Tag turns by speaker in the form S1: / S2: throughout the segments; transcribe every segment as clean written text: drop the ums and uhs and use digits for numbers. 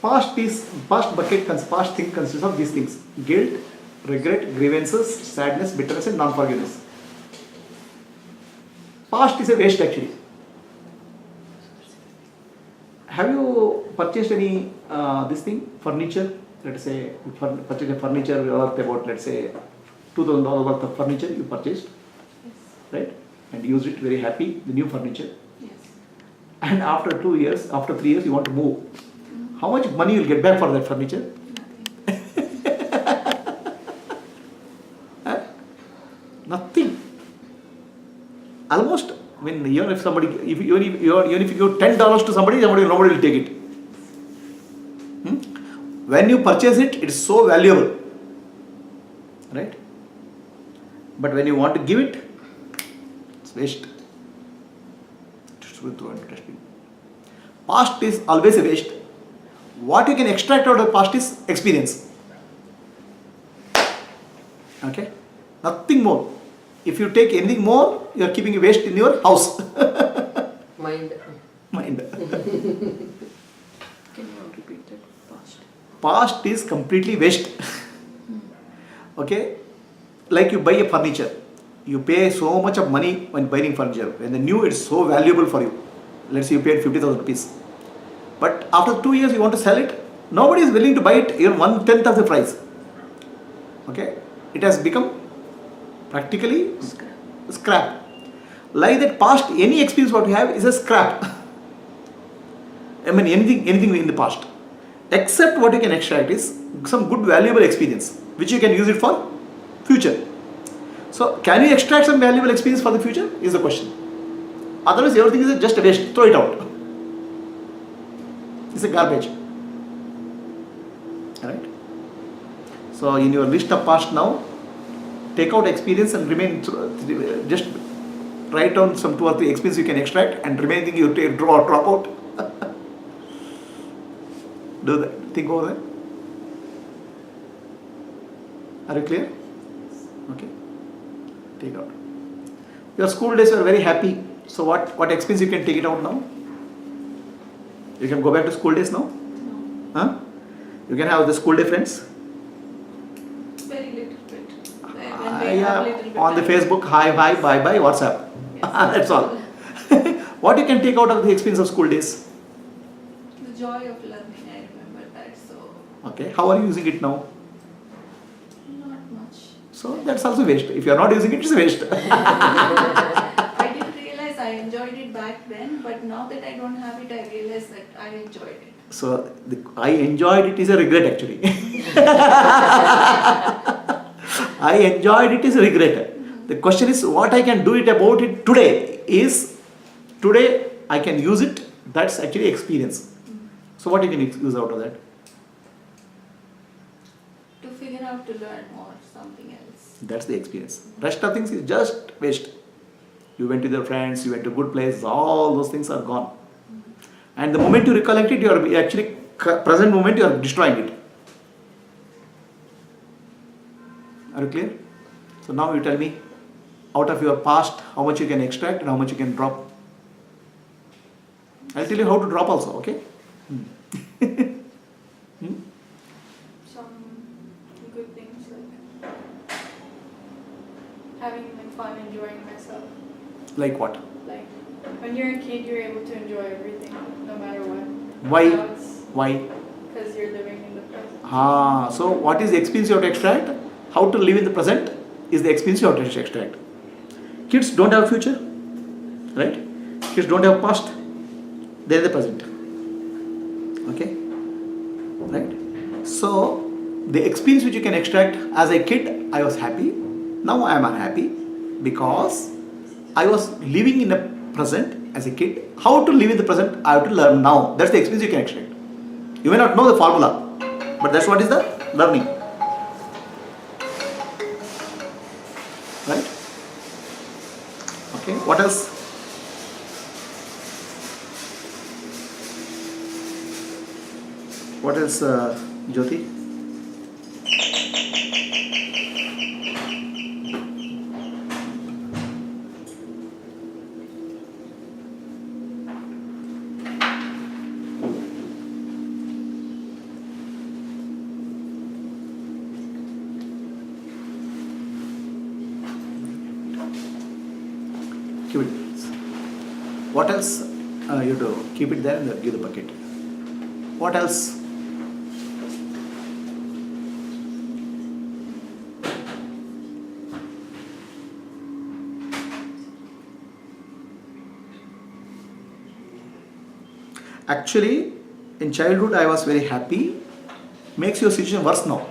S1: Past thing consists of these things: guilt, regret, grievances, sadness, bitterness, and non-forgiveness. Past is a waste actually. Have you purchased any this thing furniture? Let's say you purchased a furniture worth about, let's say, $2,000 worth of furniture you purchased, right? And used it, very happy, the new furniture.
S2: Yes.
S1: And after 2 years, after 3 years, you want to move. How much money you will get back for that furniture? Nothing. Almost, when even if somebody, even if you give $10 to somebody, nobody will take it. When you purchase it, it is so valuable, right? But when you want to give it, it's waste. Past is always a waste. What you can extract out of the past is experience. Okay? Nothing more. If you take anything more, you are keeping a waste in your house.
S3: Mind.
S1: Mind.
S2: Can you repeat that? Past.
S1: Past is completely waste. Okay? Like you buy a furniture. You pay so much of money when buying furniture. When the new, it's so valuable for you. Let's say you paid 50,000 rupees. But after 2 years you want to sell it, nobody is willing to buy it even 1/10 of the price. Okay? It has become practically scrap. Like that, past, any experience what you have is a scrap. I mean, anything in the past. Except what you can extract is some good valuable experience, which you can use it for future. So, can you extract some valuable experience for the future is the question. Otherwise, everything is just a waste. Throw it out. It's a garbage. Alright? So, in your list of past now, take out experience and just write down some 2 or 3 experience you can extract, and remaining you drop out. Do that. Think over that. Are you clear? Okay. Take out. Your school days were very happy. So what experience you can take it out now? You can go back to school days now?
S2: No.
S1: Huh? You can have the school day friends?
S2: Very little bit. When we have little bit
S1: on the
S2: time.
S1: Facebook, hi, bye, WhatsApp.
S2: Yes.
S1: That's all. What you can take out of the experience of school days?
S2: The joy of learning, I remember that. So
S1: Okay. How are you using it now?
S2: not much.
S1: So that's also waste. If you are not using it, it's a waste.
S2: I didn't realize I enjoyed it back then, but now that I don't have it, I realize that I enjoyed it.
S1: So I enjoyed it is a regret actually. I enjoyed it is a regret. The question is what I can do it about it today is, today I can use it, that's actually experience. So what you can use out of that?
S2: To figure out to learn more, something else.
S1: That's the experience. Rest of things is just waste. You went with your friends, you went to good place, all those things are gone. And the moment you recollect it, you are actually, present moment you are destroying it. Are you clear? So now you tell me, out of your past, how much you can extract and how much you can drop. I'll tell you how to drop also, okay?
S2: Some good things like having like fun, enjoying myself.
S1: Like what?
S2: Like when you're a kid, you're able to enjoy everything, no matter what.
S1: Why?
S2: Now it's
S1: Why?
S2: because you're living in the present.
S1: So what is the experience you have to extract? How to live in the present is the experience you have to extract. Kids don't have future, right? Kids don't have past, they're the present. Okay? Right? So the experience which you can extract, as a kid, I was happy. Now I am unhappy because I was living in the present as a kid. How to live in the present, I have to learn now. That's the experience you can extract. You may not know the formula, but that's what is the learning. Right? Okay, what else? What else, Jyoti? What else you do? Keep it there and then give the bucket. What else? Actually, in childhood I was very happy. Makes your situation worse now.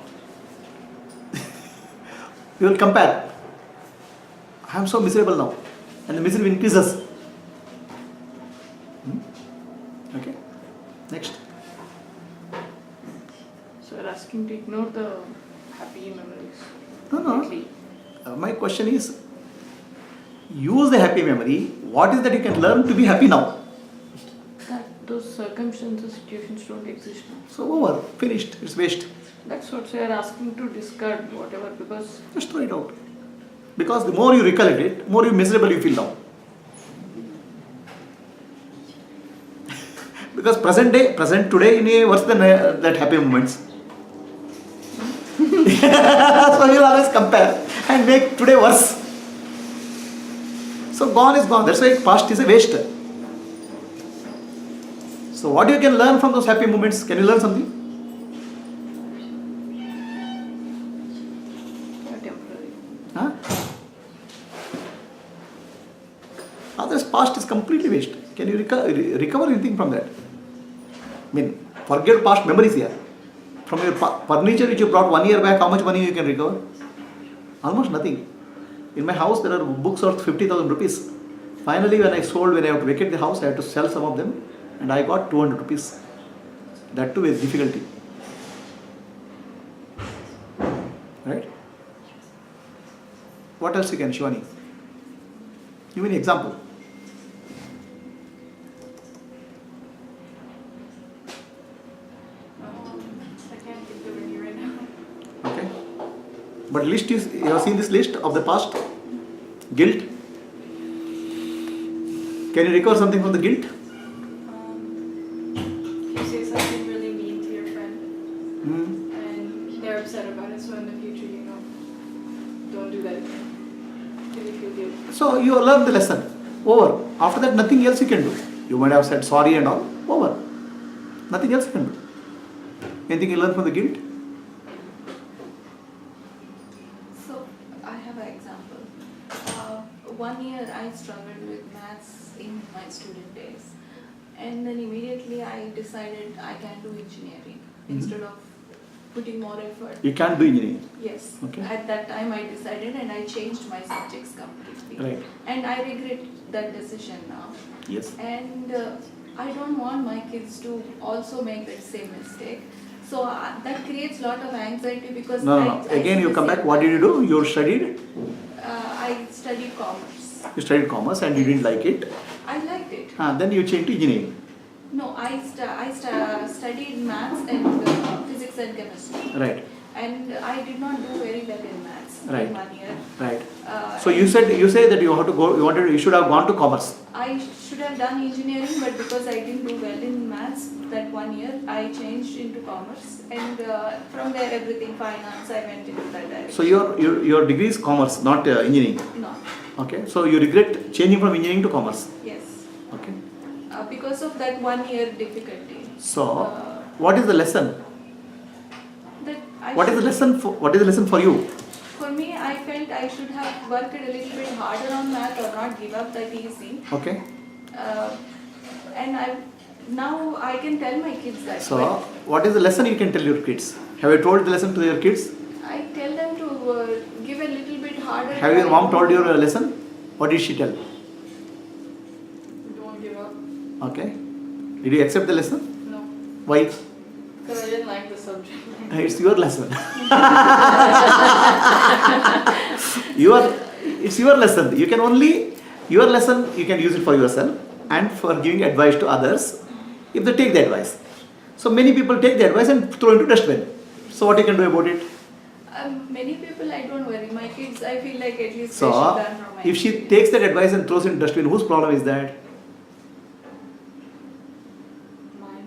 S1: You will compare. I am so miserable now. And the misery increases. Okay. Next.
S4: So you're asking to ignore the happy memories.
S1: No.
S4: completely.
S1: My question is, use the happy memory. What is that you can learn to be happy now?
S4: That those circumstances, situations don't exist now.
S1: So over, finished, it's waste.
S4: That's what so you're asking to discard whatever because
S1: Just throw it out. Because the more you recollect it, more you miserable you feel now. Because present today in a worse than that happy moments. So you'll always compare and make today worse. So gone is gone. That's why past is a waste. So what you can learn from those happy moments? Can you learn something?
S4: they're temporary.
S1: Huh? Otherwise, past is completely waste. Can you recover anything from that? I mean, forget past memories here. From your furniture which you brought 1 year back, how much money you can recover? Almost nothing. In my house, there are books worth 50,000 rupees. Finally, when I have to vacate the house, I had to sell some of them, and I got 200 rupees. That too with difficulty. Right? What else you can, Shivani? Give me an example.
S2: I can't think of any right now.
S1: Okay. But list is, you have seen this list of the past? Guilt. Can you recover something from the guilt?
S5: You say something really mean to your friend
S1: Hmm.
S5: and they're upset about it, so in the future, don't do that again. If you feel guilty.
S1: So you learn the lesson. Over. After that, nothing else you can do. You might have said sorry and all. Over. Nothing else you can do. Anything you learn from the guilt?
S2: So I have an example. 1 year I struggled with maths in my student days, and then immediately I decided I can do engineering instead of putting more effort.
S1: You can't do engineering.
S2: Yes.
S1: Okay.
S2: At that time I decided and I changed my subjects completely.
S1: Right.
S2: And I regret that decision now.
S1: Yes.
S2: And I don't want my kids to also make that same mistake. So that creates a lot of anxiety because
S1: No.
S2: I
S1: Again,
S2: see
S1: you
S2: the
S1: come
S2: same
S1: back. What did you do? You studied.
S2: I studied commerce.
S1: You studied commerce and you didn't like it.
S2: I liked it.
S1: Then you changed to engineering.
S2: No, I studied maths and physics and chemistry.
S1: Right.
S2: And I did not do very well in maths
S1: Right.
S2: in 1 year.
S1: Right. So
S2: and
S1: you say that you have to go. You should have gone to commerce.
S2: I should have done engineering, but because I didn't do well in maths that 1 year, I changed into commerce, and from there everything finance. I went into that direction.
S1: So your degree is commerce, not engineering.
S2: No.
S1: Okay. So you regret changing from engineering to commerce.
S2: Yes.
S1: Okay.
S2: Because of that 1 year difficulty.
S1: So what is the lesson?
S2: That I
S1: What is the
S2: should-
S1: lesson for? What is the lesson for you?
S2: For me, I felt I should have worked a little bit harder on math or not give up that easy.
S1: Okay.
S2: And now I can tell my kids that.
S1: So what is the lesson you can tell your kids? Have you told the lesson to your kids?
S2: I tell them to give a little bit harder.
S1: Have your
S2: try.
S1: mom told you a lesson? What did she tell?
S5: Don't give up.
S1: Okay. Did you accept the lesson?
S5: No.
S1: Why?
S5: Because I didn't like the subject.
S1: It's your lesson. It's your lesson. You can only, your lesson, you can use it for yourself and for giving advice to others if they take the advice. So many people take the advice and throw into dustbin. So what you can do about it?
S2: Many people, I don't worry. My kids, I feel like at least
S1: So
S2: they should learn from my
S1: if she
S2: experience.
S1: takes that advice and throws it in dustbin, whose problem is that?
S5: Mine.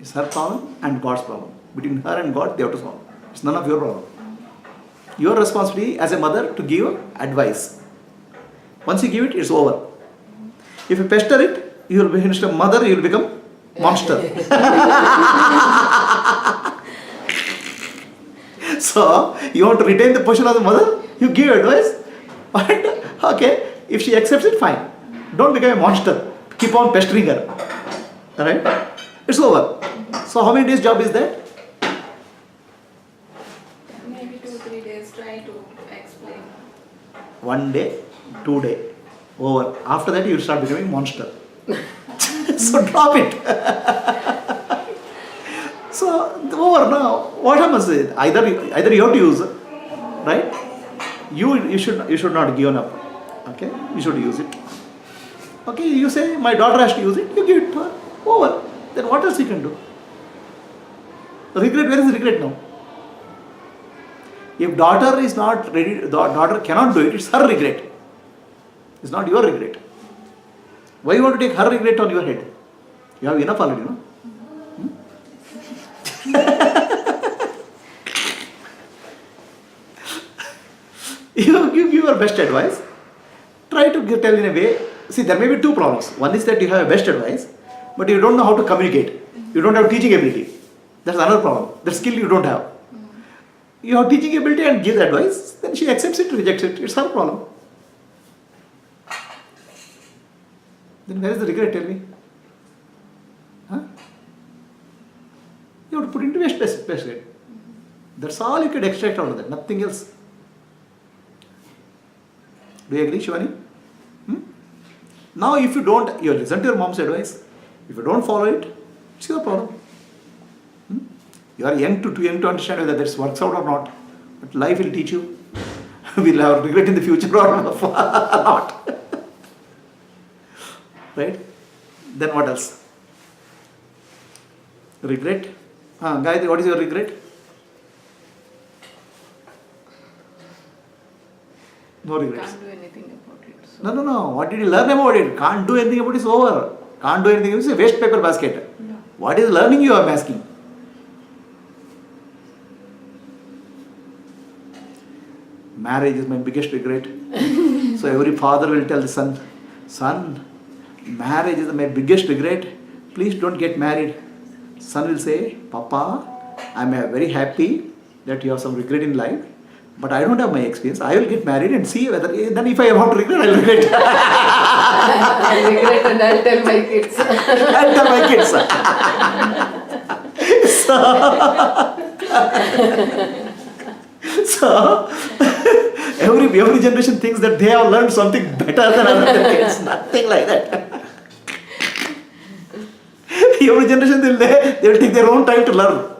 S1: It's her problem and God's problem. Between her and God, they have to solve. It's none of your problem. Your responsibility as a mother to give advice. Once you give it, it's over. If you pester it, you will be instead of mother, you will become monster. So, you want to retain the position of the mother, you give advice, and okay, if she accepts it, fine. Don't become a monster. Keep on pestering her. Alright? It's over. So, how many days job is that?
S2: Maybe 2-3 days, try to explain.
S1: 1 day, 2 day, over. After that, you will start becoming monster. So, drop it. So, over now. What happens is either you have to use, right? You should not give up. Okay, you should use it. Okay, you say my daughter has to use it. You give it to her. Over. Then what else you can do? Regret. Where is regret now? If daughter is not ready, daughter cannot do it. It's her regret. It's not your regret. Why you want to take her regret on your head? You have enough already, no? You give your best advice. Try to tell in a way. See, there may be two problems. One is that you have a best advice, but you don't know how to communicate. You don't have teaching ability. That's another problem. That skill you don't have. You have teaching ability and give advice, then she accepts it, rejects it. It's her problem. Then where is the regret? Tell me. Huh? You have to put into best grade. That's all you can extract out of that. Nothing else. Do you agree, Shivani? Now, if you don't, you listen to your mom's advice. If you don't follow it, it's your problem. You are too young to understand whether this works out or not. But life will teach you. We'll have regret in the future or not. Right? Then what else? Regret? Gayatri, what is your regret? No regrets.
S4: Can't do anything about it. So.
S1: No. What did you learn about it? Can't do anything about it, it's over. Can't do anything, it's a waste paper basket.
S4: No.
S1: What is learning you are asking? Marriage is my biggest regret. So every father will tell the son, marriage is my biggest regret. Please don't get married. Son will say, Papa, I am very happy that you have some regret in life, but I don't have my experience. I will get married and see whether, then if I have to regret, I will regret.
S3: I regret and I'll tell my kids.
S1: I'll tell my kids. So every generation thinks that they have learned something better than other kids. Nothing like that. Every generation they will take their own time to learn.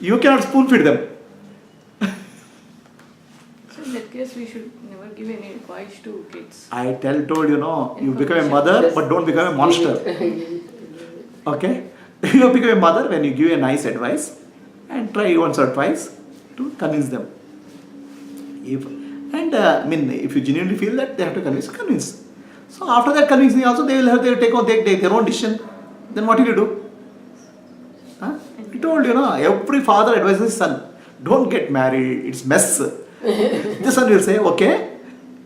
S1: You cannot spoon feed them.
S4: So in that case, we should never give any advice to kids.
S1: I told you, you become a mother, but don't become a monster. Okay? You become a mother when you give a nice advice and try once or twice to convince them. If you genuinely feel that they have to convince. So after that convincing also, they will take their own decision. Then what will you do? I told you, every father advises his son, don't get married, it's mess. The son will say, okay,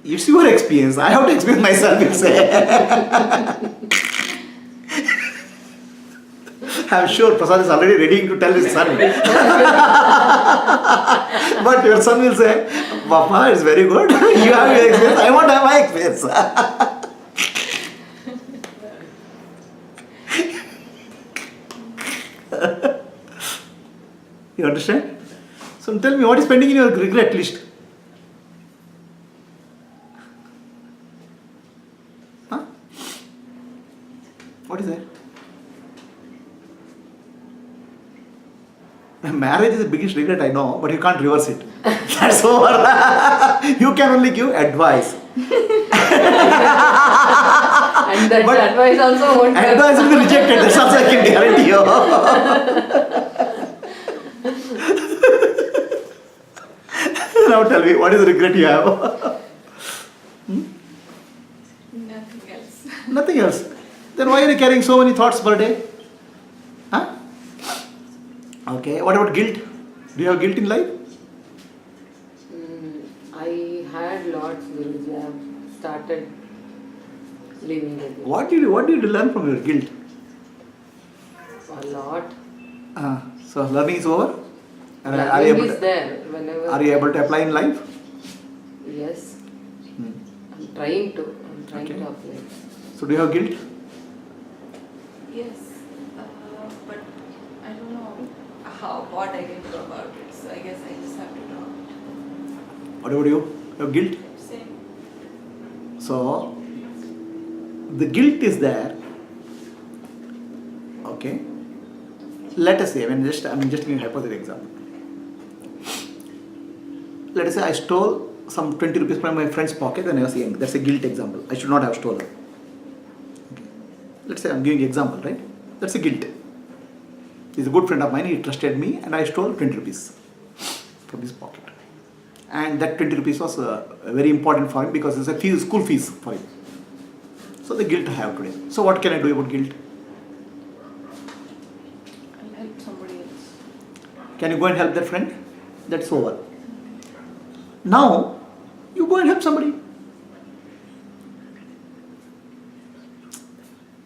S1: it's your experience, I have to experience myself, will say. I'm sure Prasad is already ready to tell his son. But your son will say, Papa, it's very good, you have your experience, I want to have my experience. You understand? So tell me, what is pending in your regret list? Huh? What is that? Marriage is the biggest regret, I know, but you can't reverse it. That's over. You can only give advice.
S3: And that advice also won't help.
S1: Advice will be rejected, that's also I can guarantee you. Now tell me, what is the regret you have?
S2: Nothing else.
S1: Nothing else. Then why are you carrying so many thoughts per day? Huh? Okay, what about guilt? Do you have guilt in life?
S3: I had lots, Guruji. I have started Leaving the guilt.
S1: What did you learn from your guilt?
S3: A lot.
S1: So learning is over? And are you
S3: Learning
S1: able
S3: is
S1: to,
S3: there whenever.
S1: are you able to apply in life?
S3: Yes.
S1: Hmm.
S3: I'm trying to.
S1: Okay.
S3: To apply.
S1: So do you have guilt?
S2: Yes, but I don't know what I can do about it. So I guess I just have to talk.
S1: What about you? You have guilt?
S2: Same.
S1: So the guilt is there. Okay. Let us say, I'm just giving a hypothetical example. Let us say I stole some 20 rupees from my friend's pocket when I was young. That's a guilt example. I should not have stolen. Okay. Let's say I'm giving example, right? That's a guilt. He's a good friend of mine. He trusted me, and I stole 20 rupees from his pocket. And that 20 rupees was very important for him because it's a school fees for him. So the guilt I have today. So what can I do about guilt?
S4: I'll help somebody else.
S1: Can you go and help that friend? That's over. Now, you go and help somebody.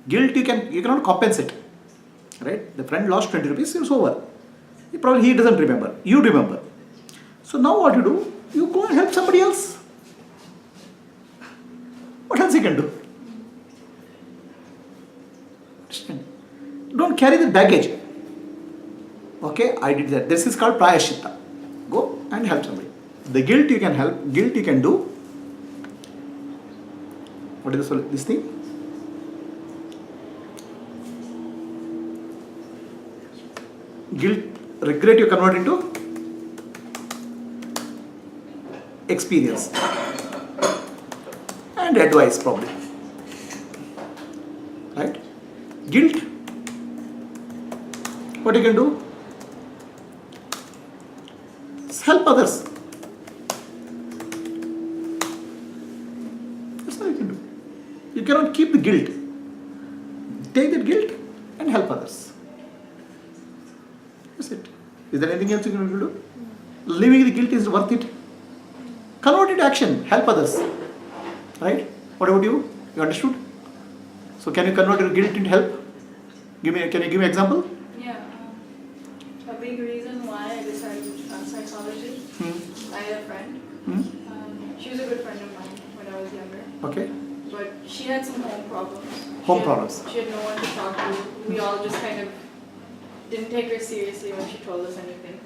S1: Guilt you cannot compensate. Right? The friend lost 20 rupees, it's over. He doesn't remember. You remember. So now what you do? You go and help somebody else. What else you can do? Understand? Don't carry the baggage. Okay, I did that. This is called prayaschitta. Go and help somebody. The guilt you can help, guilt you can do. What is this thing? Guilt, regret you convert into experience and advice probably. Right? Guilt, what you can do? Help others. That's all you can do. You cannot keep the guilt. Take that guilt and help others. That's it. Is there anything else you can do? Living the guilt is worth it. Convert it to action. Help others. Right? What about you? You understood? So can you convert your guilt into help? Can you give me an example?
S5: Yeah. A big reason why I decided to try psychology. I had a friend. She was a good friend of mine when I was younger.
S1: Okay.
S5: But she had some home problems. She had no one to talk to. We all just kind of didn't take her seriously when she told us anything.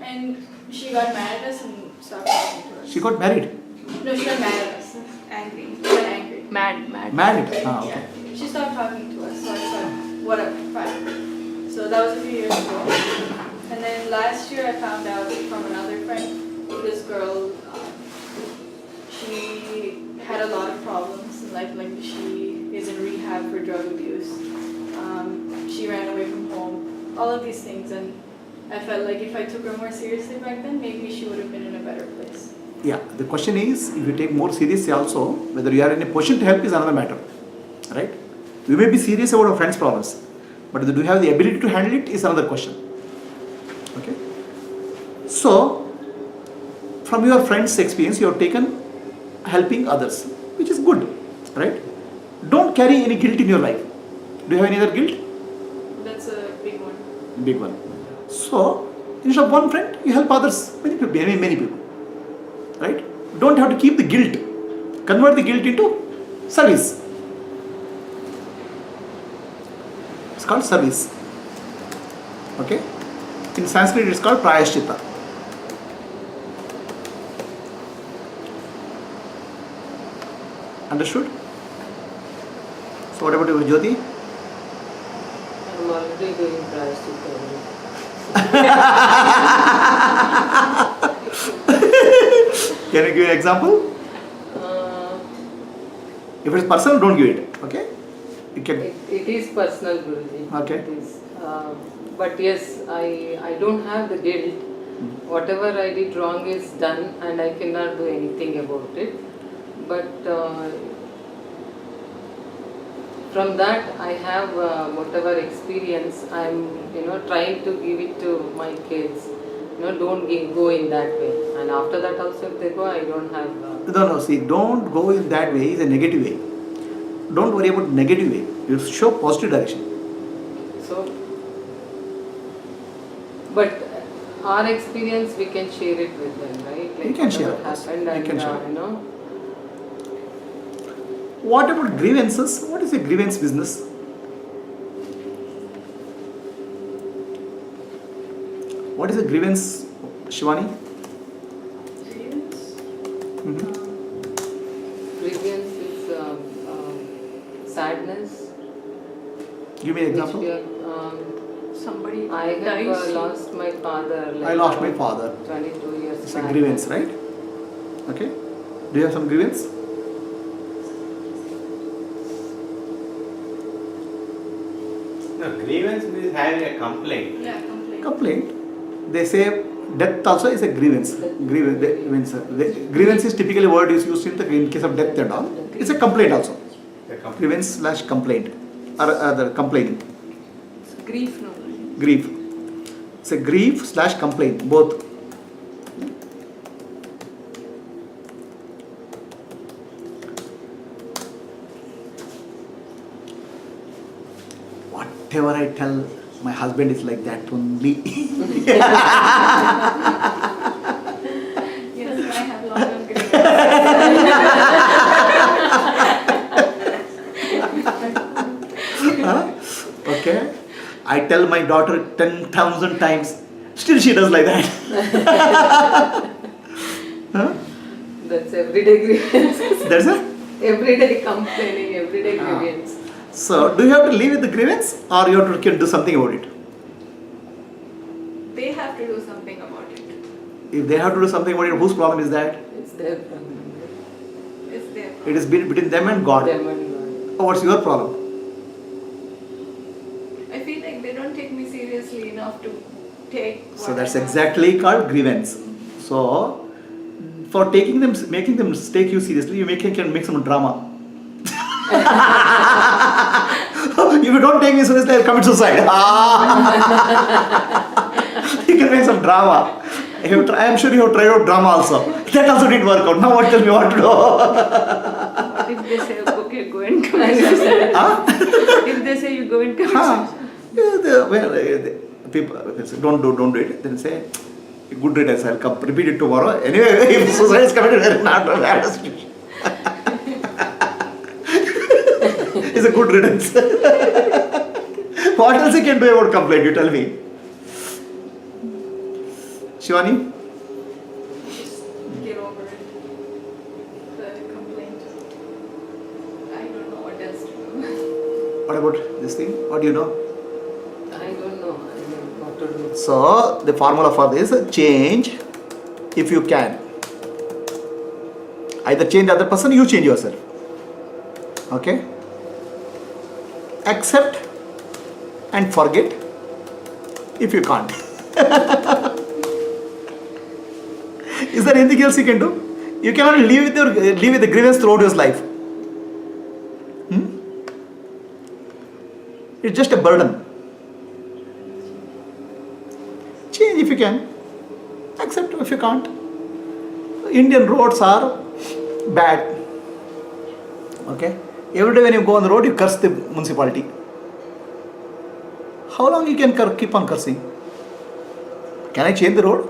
S5: And she got mad at us and stopped talking to us.
S1: She got married.
S5: No, she got mad at us.
S2: Angry.
S5: She got angry.
S4: Mad.
S1: Married. Okay.
S5: Yeah. She stopped talking to us, so I thought, whatever, fine. So that was a few years ago. And then last year I found out from another friend, this girl, she had a lot of problems in life, like she is in rehab for drug abuse. She ran away from home, all of these things, and I felt like if I took her more seriously back then, maybe she would have been in a better place.
S1: Yeah, the question is, if you take more seriously also, whether you are in a position to help is another matter. Right? We may be serious about our friend's problems, but do you have the ability to handle it is another question. Okay? So, from your friend's experience, you have taken helping others, which is good. Right? Don't carry any guilt in your life. Do you have any other guilt?
S5: That's a big one.
S1: Big one. So, instead of one friend, you help others. Many people. Right? Don't have to keep the guilt. Convert the guilt into service. It's called service. Okay? In Sanskrit, it's called prayaschitta. Understood? So, what about you, Jyoti?
S3: I'm already doing prayaschitta.
S1: Can you give an example? If it's personal, don't give it. Okay? You can.
S3: It is personal, Guruji.
S1: Okay.
S3: It is, but yes, I don't have the guilt. Whatever I did wrong is done, and I cannot do anything about it. But from that, I have whatever experience. I'm trying to give it to my kids. Don't go in that way. And after that also, if they go, I don't have.
S1: No, see, don't go in that way, it's a negative way. Don't worry about negative way. You show positive direction.
S3: So, but our experience we can share it with them, right?
S1: You can share,
S3: what
S1: of course.
S3: happened
S1: You
S3: and
S1: can share.
S3: you know.
S1: What about grievances? What is a grievance business? What is a grievance, Shivani?
S5: Grievance?
S1: Mhm.
S3: Grievance is sadness.
S1: Give me an
S3: Which
S1: example.
S3: we are,
S4: Somebody
S3: I have
S4: dies.
S3: lost my father.
S1: I lost my father.
S3: 22 years
S1: It's a
S3: back.
S1: grievance, right? Okay. Do you have some grievance?
S6: No, grievance means having a complaint.
S5: Yeah, complaint.
S1: Complaint. They say death also is a grievance. Grievance is typically a word is used in case of death and all. It's a complaint also.
S6: The complaint.
S1: Grievance/complaint or the complaining.
S4: It's grief, no?
S1: Grief. It's a grief/complaint, both. Whatever I tell, my husband is like that only.
S5: Yes, I have a lot of grievance.
S1: Huh? Okay. I tell my daughter 10,000 times, still she does like that. Huh?
S3: That's everyday grievance.
S1: That's it.
S3: Everyday complaining, everyday
S1: Ah.
S3: grievance.
S1: So, do you have to live with the grievance or you have to can do something about it?
S5: They have to do something about it.
S1: If they have to do something about it, whose problem is that?
S3: It's their problem.
S5: It's their
S1: It is between them and God.
S3: Them and God.
S1: Oh, what's your problem?
S5: I feel like they don't take me seriously enough to take.
S1: So
S5: what
S1: that's
S5: I have.
S1: exactly called grievance. So, for making them take you seriously, you can make some drama. If you don't take me seriously, I'll commit suicide. You can make some drama. I am sure you have tried out drama also. That also didn't work out. Now what tell me what to do?
S4: What if they say, okay, go and commit suicide?
S1: Huh?
S4: If they say you go and commit
S1: Huh?
S4: suicide?
S1: People say, don't do it. Then say, good riddance, I'll come repeat it tomorrow. Anyway, if suicide is committed, it's not bad situation. It's a good riddance. What else you can do about complaint? You tell me. Shivani?
S5: Just get over it. The complaint. I don't know what else to do.
S1: What about this thing? What do you know?
S3: I don't know. I mean, what to do.
S1: So, the formula for this change if you can. Either change the other person, you change yourself. Okay? Accept and forget if you can't. Is there anything else you can do? You cannot live with the grievance throughout your life. It's just a burden. Change if you can. Accept if you can't. Indian roads are bad. Okay? Every day when you go on the road, you curse the municipality. How long you can keep on cursing? Can I change the road?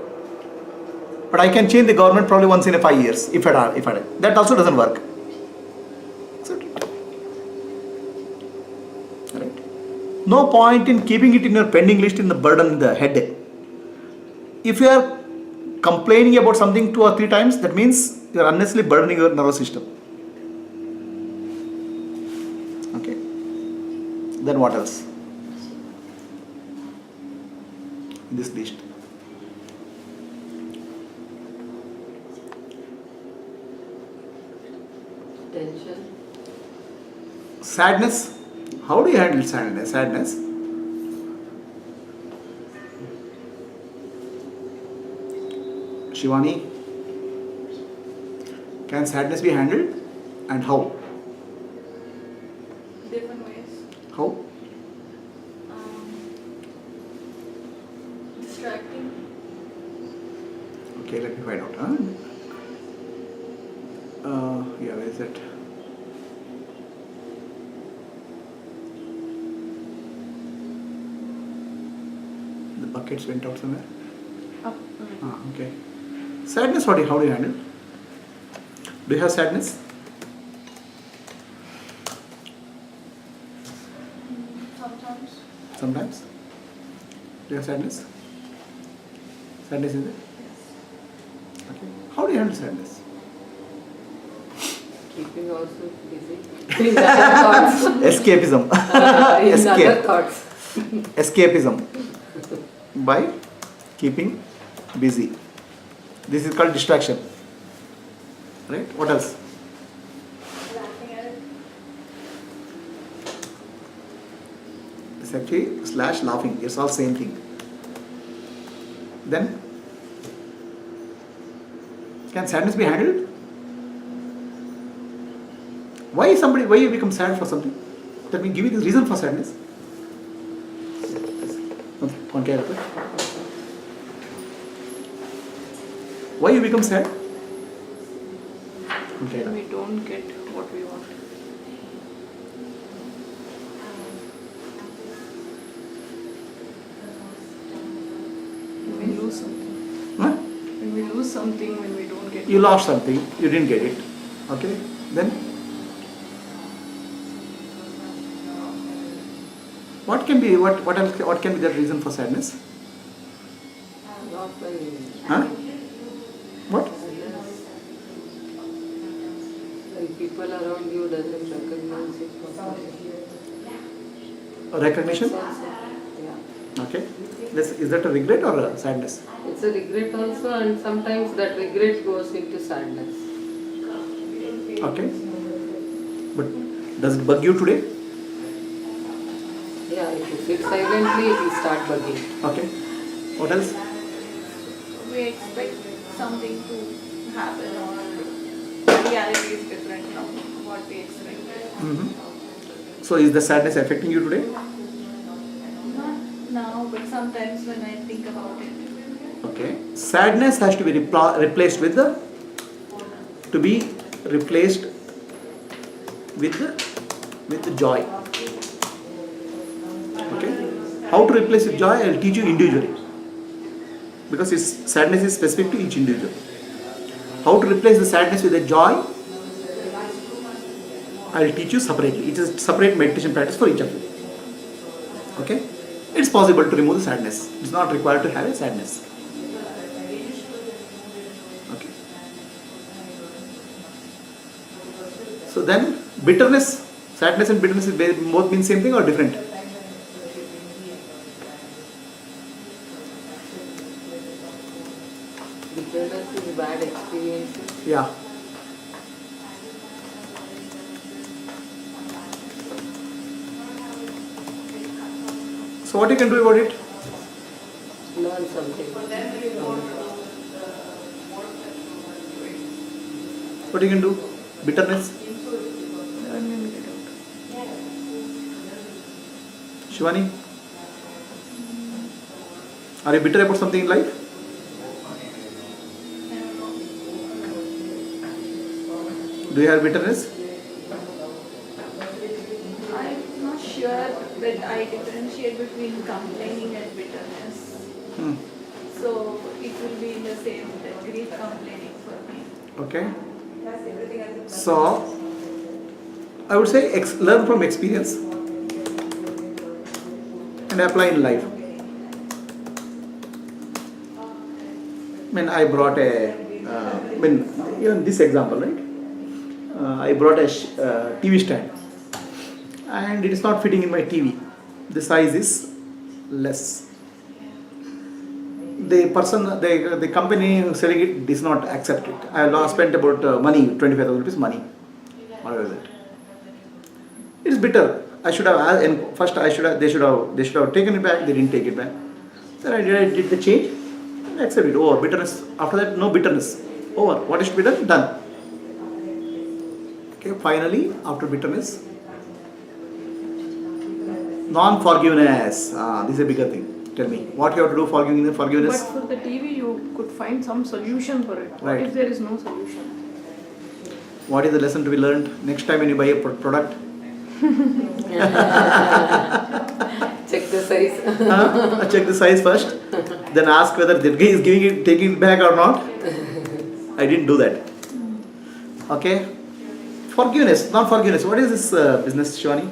S1: But I can change the government probably once in 5 years, if I that also doesn't work. Right? No point in keeping it in your pending list in the burden in the head. If you are complaining about something 2 or 3 times, that means you are unnecessarily burdening your nervous system. Okay? Then what else? In this list.
S3: Tension.
S1: Sadness. How do you handle sadness? Shivani, can sadness be handled and how?
S5: Different ways.
S1: How?
S5: Distracting.
S1: Okay, let me find out. Yeah, where is it? The buckets went out somewhere.
S4: Up.
S1: Okay. Sadness, how do you handle? Do you have sadness?
S2: Sometimes.
S1: Sometimes? Do you have sadness? Sadness is it? Okay. How do you handle sadness?
S3: Keeping also busy. In other thoughts.
S1: Escapism.
S3: In
S1: Escape.
S3: other thoughts.
S1: Escapism. By keeping busy. This is called distraction. Right? What else?
S5: Laughing at it.
S1: It's actually slash laughing. It's all same thing. Then, can sadness be handled? Why you become sad for something? Let me give you the reason for sadness. Okay, कौन कह रहा था? Why you become sad? कौन कह रहा?
S4: When we don't get what we want. When we lose something.
S1: Huh?
S4: When we lose something, when we don't get
S1: You lost something, you didn't get it. Okay, then what can be what can be the reason for sadness?
S3: Not when
S1: Huh? What?
S3: when people around you doesn't recognize it properly.
S1: Recognition?
S3: Yeah.
S1: Okay. Is that a regret or a sadness?
S3: It's a regret also, and sometimes that regret goes into sadness.
S1: Okay. But does it bug you today?
S3: Yeah, if you sit silently, it will start bugging.
S1: Okay. What else?
S2: We expect something to happen, or reality is different from what we expected.
S1: So is the sadness affecting you today?
S2: Not now, but sometimes when I think about it.
S1: Okay. Sadness has to be replaced with the joy. Okay. How to replace with joy? I will teach you individually. Because sadness is specific to each individual. How to replace the sadness with the joy? I will teach you separately. It is a separate meditation practice for each of you. Okay? It's possible to remove the sadness. It's not required to have a sadness. Okay. So then, bitterness, sadness and bitterness both mean same thing or different?
S3: Bitterness is bad experiences.
S1: Yeah. So what you can do about it?
S3: Learn something.
S1: What you can do? Bitterness.
S4: learn and get out.
S1: Shivani? Are you bitter about something in life? Do you have bitterness?
S2: I'm not sure that I differentiate between complaining and bitterness. So it will be in the same grief complaining for me.
S1: Okay. So, I would say learn from experience and apply in life. I brought even this example, right? I brought a TV stand and it is not fitting in my TV. The size is less. The person, the company selling it does not accept it. I have spent about 25,000 rupees money. Whatever is it? It is bitter. I should have asked, and first they should have taken it back. They didn't take it back. Then I did the change and accept it. Over bitterness. After that, no bitterness. Over. What is to be done? Done. Okay. Finally, after bitterness, non-forgiveness. This is a bigger thing. Tell me, what you have to do for forgiveness?
S4: But for the TV, you could find some solution for it. What
S1: Right.
S4: if there is no solution?
S1: What is the lesson to be learned next time when you buy a product?
S3: Check the the size.
S1: Check the size first, then ask whether that guy is giving it, taking it back or not. I didn't do that. Okay. Forgiveness, non-forgiveness. What is this business, Shivani?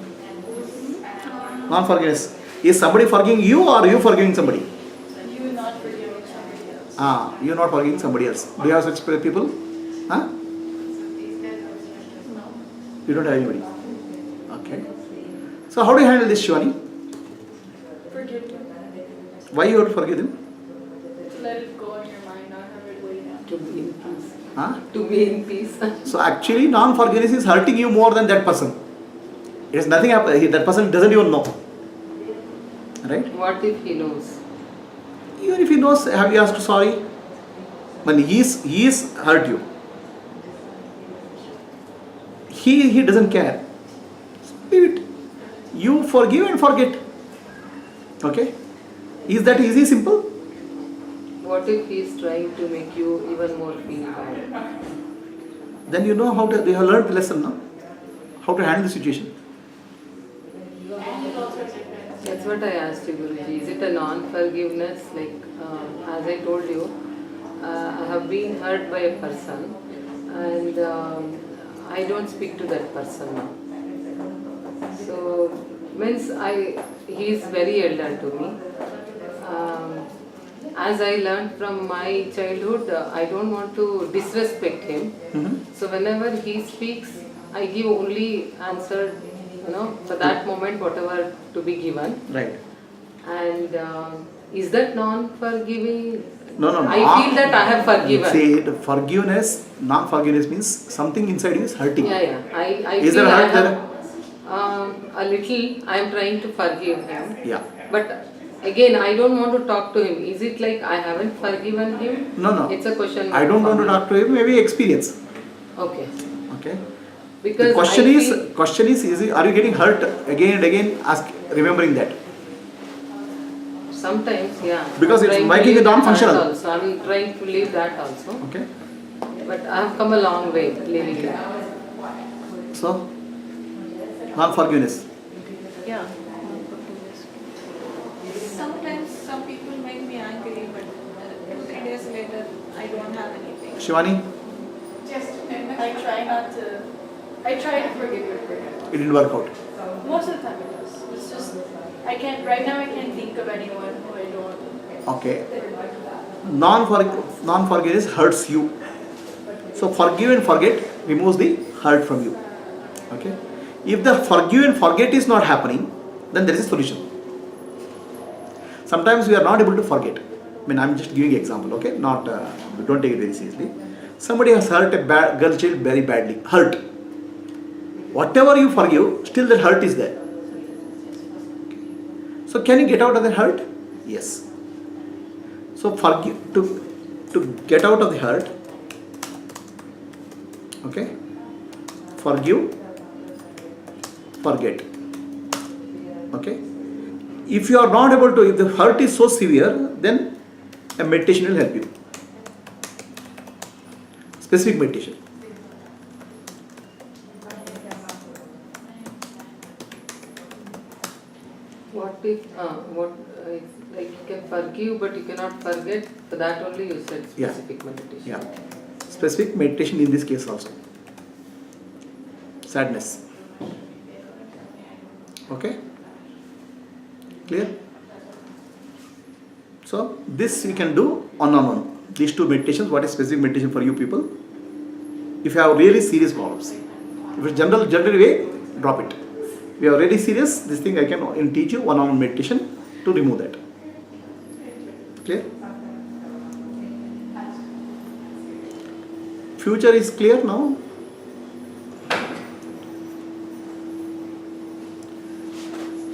S1: Non-forgiveness. Is somebody forgiving you or you forgiving somebody?
S5: You not forgiving somebody else.
S1: You not forgiving somebody else. Do you have such people? Huh? You don't have anybody. Okay. So how do you handle this, Shivani?
S5: Forgive them.
S1: Why you have to forgive them?
S5: To let it go in your mind, not have it weigh down.
S3: To be in peace.
S1: Huh?
S3: To be in peace.
S1: So actually non-forgiveness is hurting you more than that person. It is nothing happen. That person doesn't even know. Right?
S3: What if he knows?
S1: Even if he knows, have you asked sorry? When he is hurt you. He doesn't care. Leave it. You forgive and forget. Okay? Is that easy, simple?
S3: What if he is trying to make you even more feel bad?
S1: Then you know how to, you have learned the lesson now. How to handle the situation.
S3: That's what I asked you, Guruji. Is it a non-forgiveness? Like, as I told you, I have been hurt by a person and I don't speak to that person now. So, means he is very elder to me. As I learned from my childhood, I don't want to disrespect him. So whenever he speaks, I give only answer, for that moment, whatever to be given.
S1: Right.
S3: And is that non-forgiving?
S1: No.
S3: I feel that I have forgiven.
S1: See, the forgiveness, non-forgiveness means something inside you is hurting.
S3: Yeah. I
S1: Is
S3: feel
S1: there
S3: I
S1: hurt
S3: have,
S1: there?
S3: a little. I am trying to forgive him.
S1: Yeah.
S3: But again, I don't want to talk to him. Is it like I haven't forgiven him?
S1: No.
S3: It's a question.
S1: I don't want to
S3: for me.
S1: talk to him. Maybe experience.
S3: Okay.
S1: Okay.
S3: Because
S1: The question
S3: I
S1: is,
S3: feel
S1: are you getting hurt again and again? Remembering that.
S3: sometimes, yeah.
S1: Because
S3: I'm
S1: it's
S3: trying to
S1: making
S3: leave
S1: it
S3: that
S1: non-functional.
S3: Also, I'm trying to leave that also.
S1: Okay.
S3: But I have come a long way leaving it.
S1: So, non-forgiveness.
S4: Yeah.
S2: Sometimes some people make me angry, but 3 days later I don't have anything.
S1: Shivani,
S5: I try to forgive your prayer.
S1: it didn't work out.
S5: Most of the time it does. It's just, right now I can't think of anyone who I don't.
S1: Okay. Non-forgiveness hurts you. So forgive and forget removes the hurt from you. Okay. If the forgive and forget is not happening, then there is a solution. Sometimes we are not able to forget. I mean, I'm just giving an example. Okay. Not don't take it very seriously. Somebody has hurt a girl child very badly. Hurt. Whatever you forgive, still that hurt is there. So can you get out of the hurt? Yes. So forgive to get out of the hurt. Okay. Forgive. Forget. Okay. If you are not able to, if the hurt is so severe, then a meditation will help you. Specific meditation.
S3: What if, like you can forgive but you cannot forget? For that only you said specific meditation.
S1: Yeah. Specific meditation in this case also. Sadness. Okay? Clear? So, this you can do on. These two meditations, what is specific meditation for you people? If you have really serious problems. If it's general way, drop it. If you are really serious, this thing I can teach you one-on-one meditation to remove that. Clear? Future is clear now?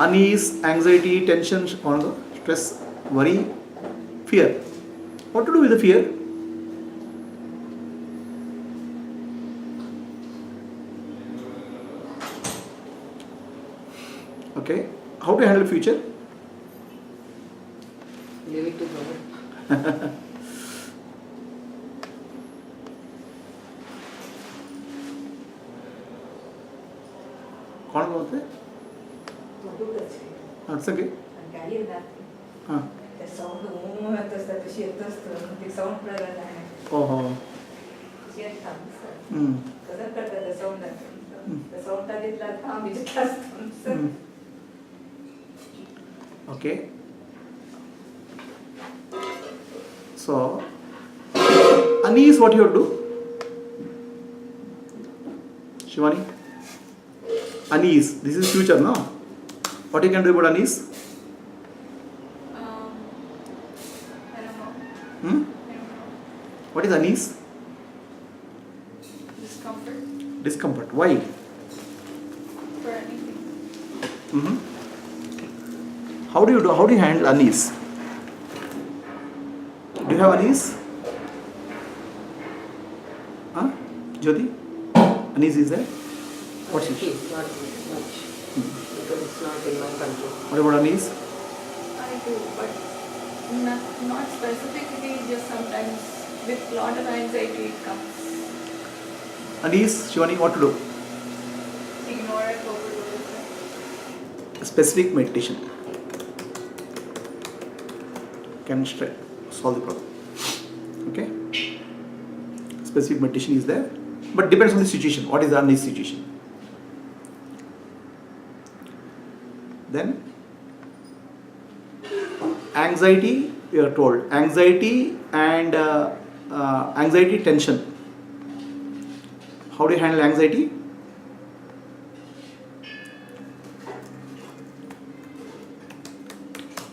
S1: Unease, anxiety, tension, stress, worry, fear. What to do with the fear? Okay. How to handle future?
S3: Leave it to God.
S1: कौन बोलते हैं? अच्छा के Huh.
S7: The sound ಅಂತ ಖುಷಿ the sound ಬರಲ್ಲ
S1: ಓಹೋ
S7: ಖುಷಿ ಅಂತ
S1: ಹ್ಞೂ
S7: ಕದರ್ ಕಟ್ಟದ sound ಅಂತ the sound ಆಗಿಲ್ಲ ಅಂತ busy
S1: Okay. So, unease, what you do? Shivani? Unease. This is future, no? What you can do about unease?
S5: I don't know.
S1: Hmm?
S5: I don't know.
S1: What is unease?
S5: Discomfort
S1: Discomfort. Why?
S5: for anything.
S1: Mm-hmm. How do you handle unease? Do you have unease? Huh? Jyoti? Unease is there? What's it?
S3: It's not much because it's not in my control.
S1: What about unease?
S2: I do, but not specifically, just sometimes with lot of anxiety it comes.
S1: Unease, Shivani, what to do?
S5: Ignore it, overlook it.
S1: Specific meditation can solve the problem. Okay? Specific meditation is there, but depends on the situation. What is the unease situation? Then anxiety, we are told anxiety and anxiety tension. How do you handle anxiety?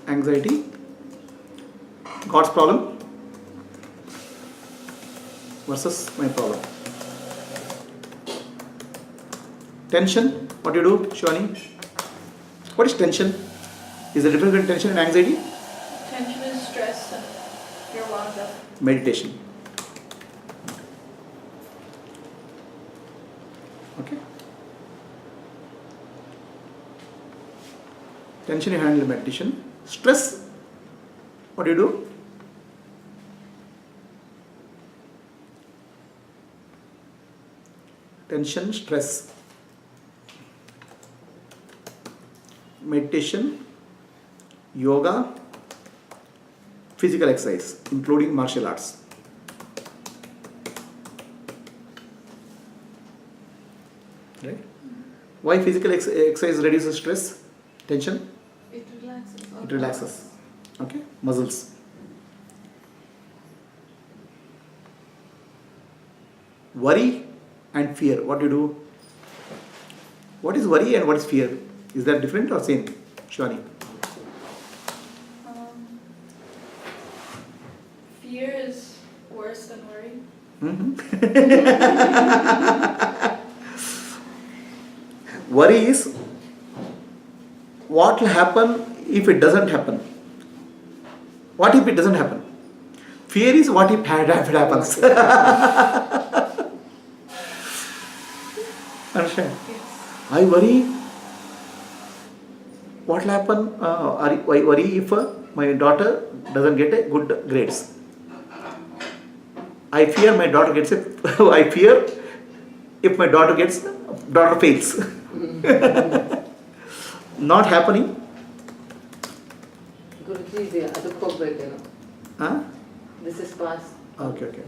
S1: Anxiety, God's problem versus my problem. Tension, what do you do, Shivani? What is tension? Is there a difference between tension and anxiety?
S5: Tension is stress and you're wound up.
S1: Meditation. Okay. Tension you handle meditation. Stress, what do you do? Tension, stress. Meditation, yoga, physical exercise, including martial arts. Right? Why physical exercise reduces stress, tension?
S2: It relaxes.
S1: It relaxes. Okay, muscles. Worry and fear, what do you do? What is worry and what is fear? Is that different or same, Shivani?
S5: Fear is worse than worry.
S1: Worry is what will happen if it doesn't happen. What if it doesn't happen? Fear is what if it happens. Understand?
S5: Yes.
S1: I worry. What will happen? I worry if my daughter doesn't get a good grades. I fear my daughter gets a. I fear if my daughter fails. Not happening.
S3: Guruji, ಅದಕ್ಕೆ ಹೋಗ್ಬೇಕೇನೋ.
S1: Huh?
S3: This is past.
S1: Okay.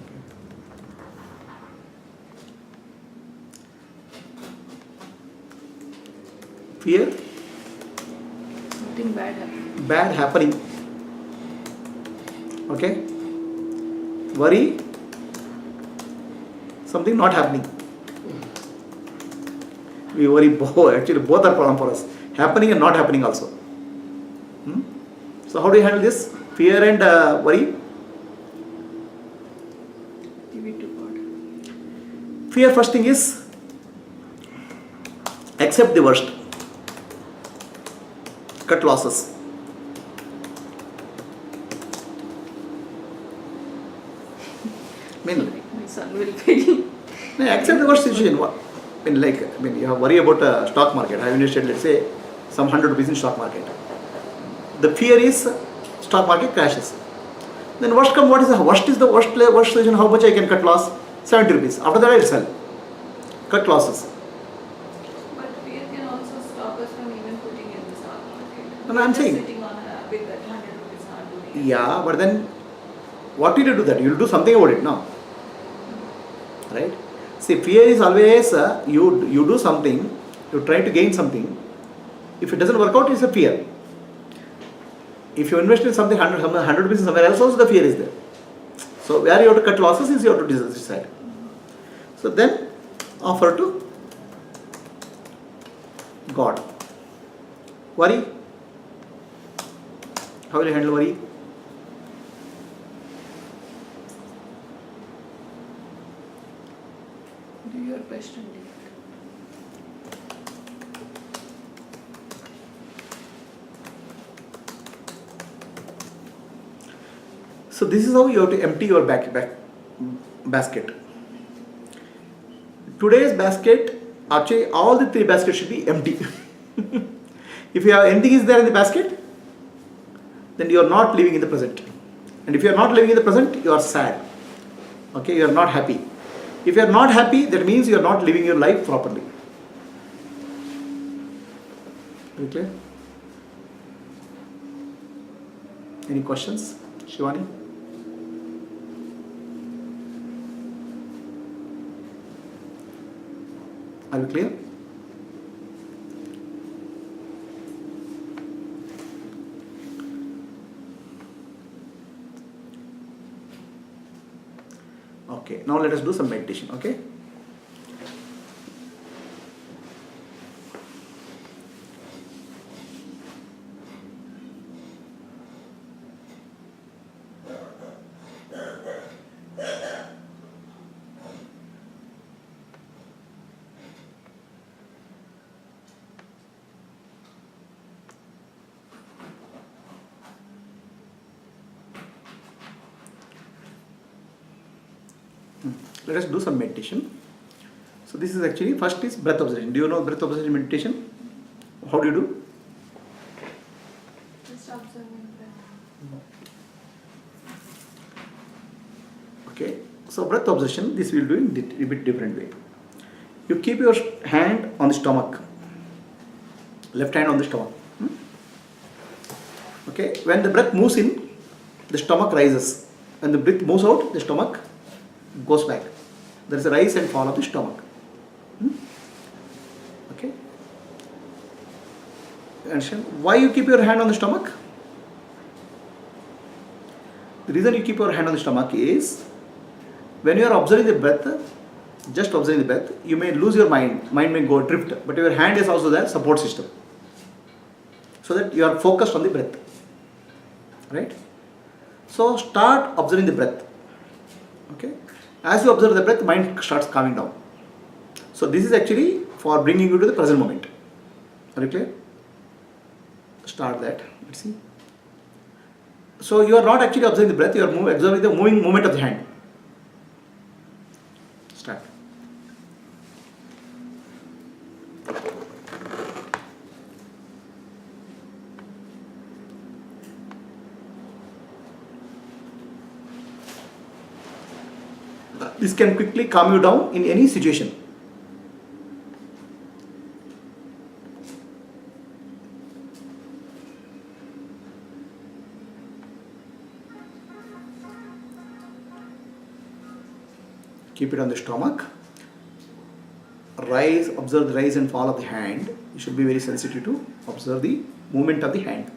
S1: Fear,
S4: Something bad happened.
S1: bad happening. Okay. Worry, something not happening. We worry actually both are problem for us. Happening and not happening also. So how do you handle this? Fear and worry?
S4: Give it to God.
S1: Fear, first thing is accept the worst. Cut losses.
S4: My son will fail.
S1: Accept the worst situation. You have worry about stock market. I have invested, let's say, some 100 rupees in stock market. The fear is stock market crashes. Then worst come, what is the worst situation? How much I can cut loss? 70 rupees. After that I will sell. Cut losses.
S2: But fear can also stop us from even putting in the stock market.
S1: No, I'm saying.
S2: Sitting on a
S1: Yeah, but then what will you do that? You will do something about it, no? Right? See, fear is always you do something, you try to gain something. If it doesn't work out, it's a fear. If you invest in something 100 rupees somewhere else, also the fear is there. So where you have to cut losses is you have to decide. So then offer to God. Worry. How will you handle worry?
S4: Do your best and leave it.
S1: So this is how you have to empty your basket. Today's basket, actually all the 3 baskets should be empty. If you have anything is there in the basket, then you are not living in the present. And if you are not living in the present, you are sad. Okay, you are not happy. If you are not happy, that means you are not living your life properly. Very clear? Any questions, Shivani? Are we clear? Okay, now let us do some meditation, okay? Let us do some meditation. So this is actually, first is breath observation. Do you know breath observation meditation? How do you do?
S2: Just observing breath.
S1: Okay. So breath observation, this we will do in a bit different way. You keep your hand on the stomach. Left hand on the stomach. Okay. When the breath moves in, the stomach rises. When the breath moves out, the stomach goes back. There is a rise and fall of the stomach. Okay. Understand? Why you keep your hand on the stomach? The reason you keep your hand on the stomach is when you are observing the breath, just observing the breath, you may lose your mind. Mind may go drift, but your hand is also the support system. So that you are focused on the breath. Right? So start observing the breath. Okay? As you observe the breath, mind starts calming down. So this is actually for bringing you to the present moment. Are you clear? Start that. Let's see. So you are not actually observing the breath, you are observing the moving movement of the hand. Start. This can quickly calm you down in any situation. Keep it on the stomach. Rise, observe the rise and fall of the hand. You should be very sensitive to observe the movement of the hand.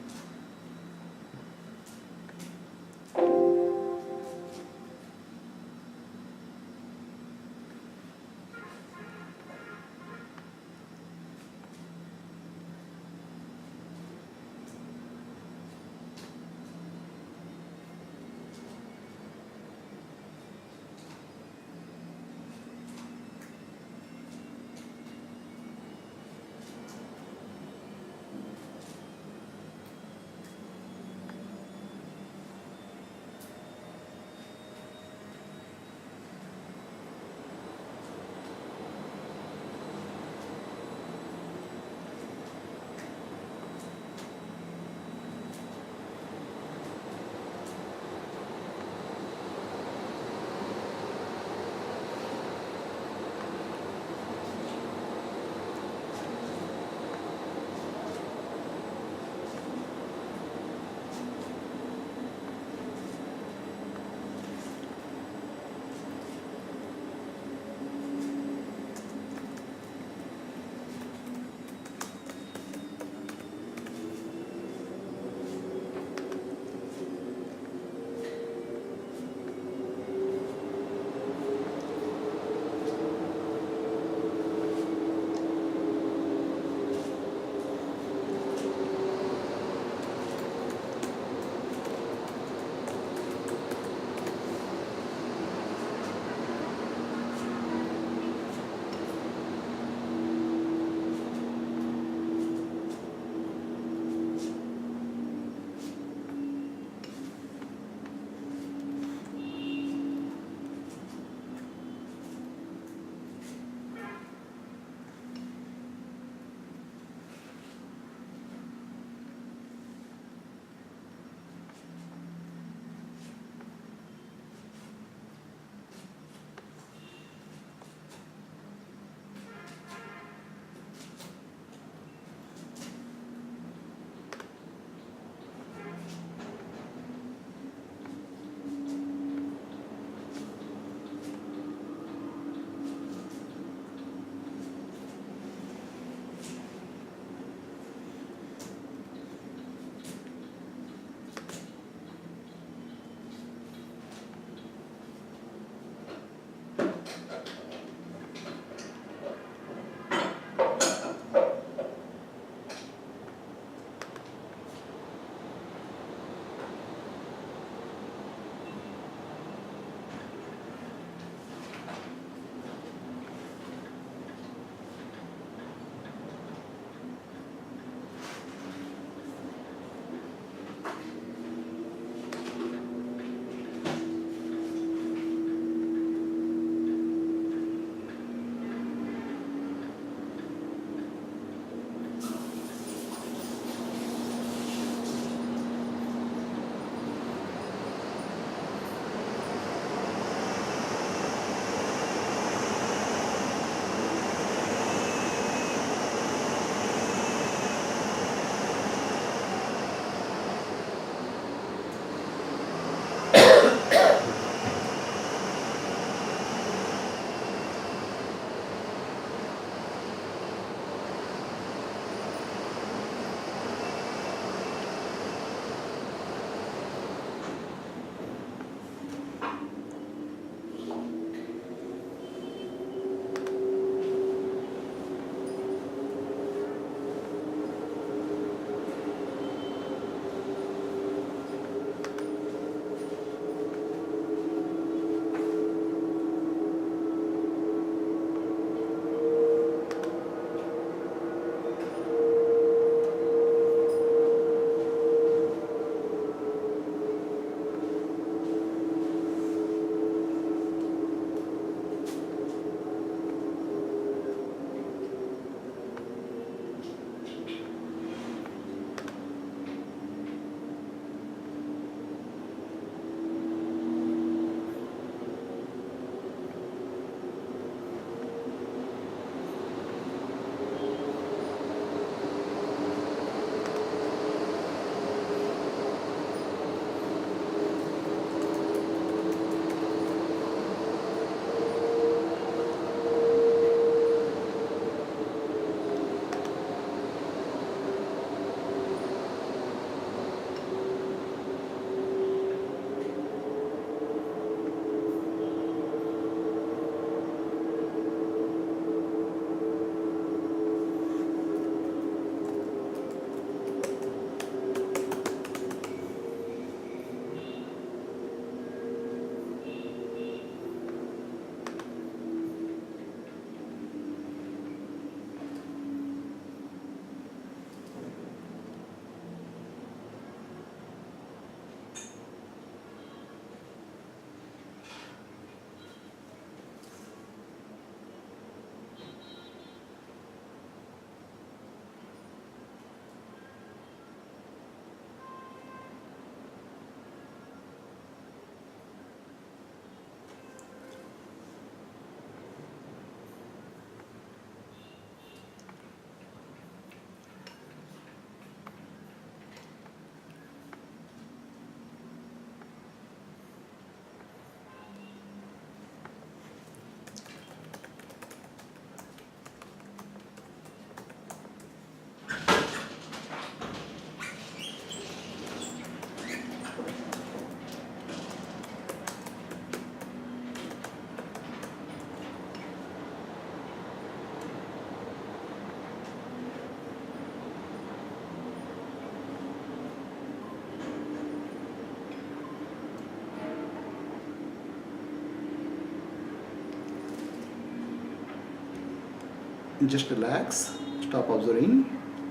S1: Just relax. Stop observing.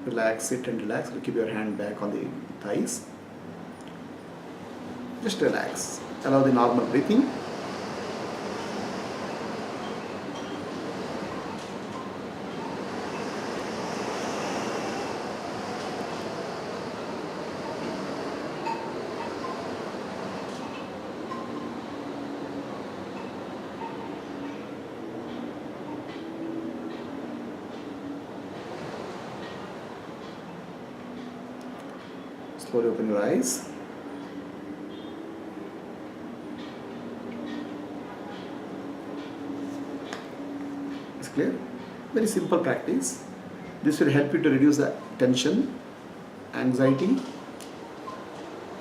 S1: Relax, sit and relax. Keep your hand back on the thighs. Just relax. Allow the normal breathing. Slowly open your eyes. It's clear? Very simple practice. This will help you to reduce the tension, anxiety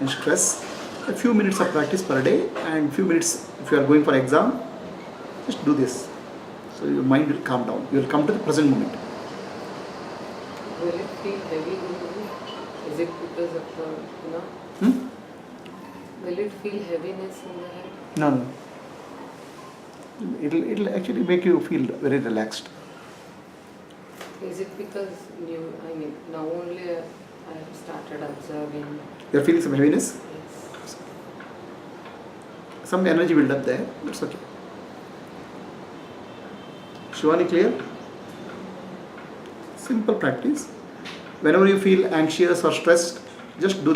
S1: and stress. A few minutes of practice per day and few minutes if you are going for exam, just do this. So your mind will calm down. You will come to the present moment.
S3: Will it feel heavy? Is it because of the, Will it feel heaviness in the head?
S1: No. It'll actually make you feel very relaxed.
S3: Is it because now only I have started observing?
S1: You're feeling some heaviness?
S3: Yes.
S1: Some energy build up there. That's okay. Shivani, clear? Simple practice. Whenever you feel anxious or stressed, just do